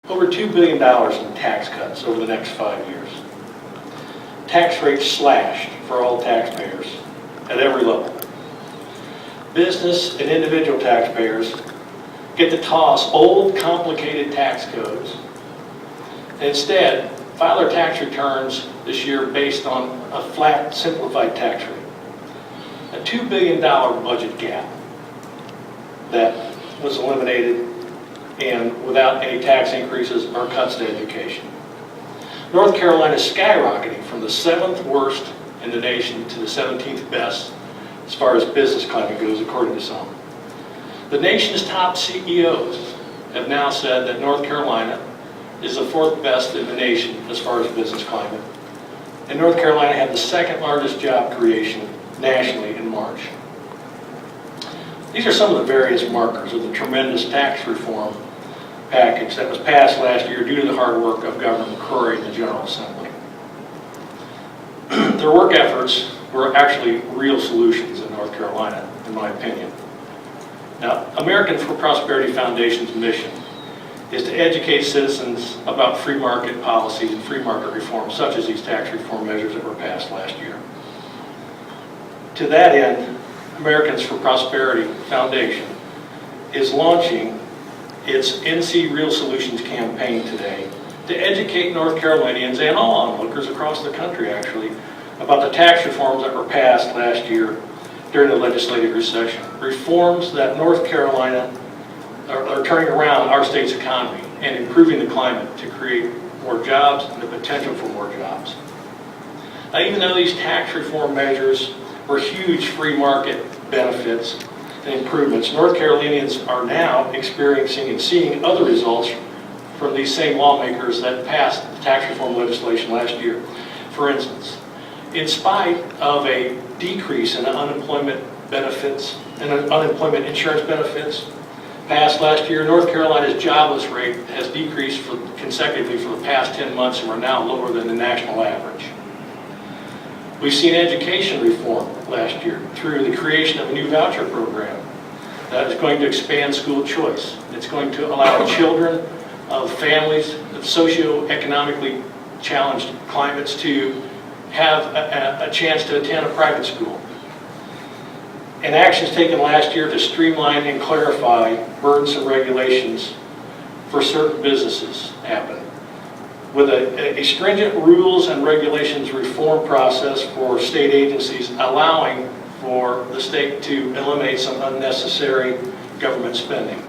Over $2 billion in tax cuts over the next 5 years. Tax rates slashed for all taxpayers at every level. Business and individual taxpayers get to toss old, complicated tax codes and instead file their tax returns this year based on a flat, simplified tax rate. A $2 billion budget gap that was eliminated and without any tax increases or cuts to education. North Carolina is skyrocketing from the 7th worst in the nation to the 17th best as far as business climate goes, according to some. The nation's top CEOs have now said that North Carolina is the 4th best in the nation as far as business climate. And North Carolina had the 2nd largest job creation nationally in March. These are some of the various markers of the tremendous tax reform package that was passed last year due to the hard work of Governor McCrory and the General Assembly. Their work efforts were actually real solutions in North Carolina, in my opinion. Now, American for Prosperity Foundation's mission is to educate citizens about free market policies and free market reforms, such as these tax reform measures that were passed last year. To that end, Americans for Prosperity Foundation is launching its NC Real Solutions campaign today to educate North Carolinians and all onlookers across the country, actually, about the tax reforms that were passed last year during the legislative recession. Reforms that North Carolina are turning around our state's economy and improving the climate to create more jobs and the potential for more jobs. Now, even though these tax reform measures were huge free market benefits and improvements, North Carolinians are now experiencing and seeing other results from these same lawmakers that passed the tax reform legislation last year. For instance, in spite of a decrease in unemployment benefits and unemployment insurance benefits passed last year, North Carolina's jobless rate has decreased consecutively for the past 10 months and we're now lower than the national average. We've seen education reform last year through the creation of a new voucher program that is going to expand school choice. It's going to allow children of families of socioeconomically challenged climates to have a chance to attend a private school. And actions taken last year to streamline and clarify burdensome regulations for certain businesses happened, with a stringent rules and regulations reform process for state agencies, allowing for the state to eliminate some unnecessary government spending.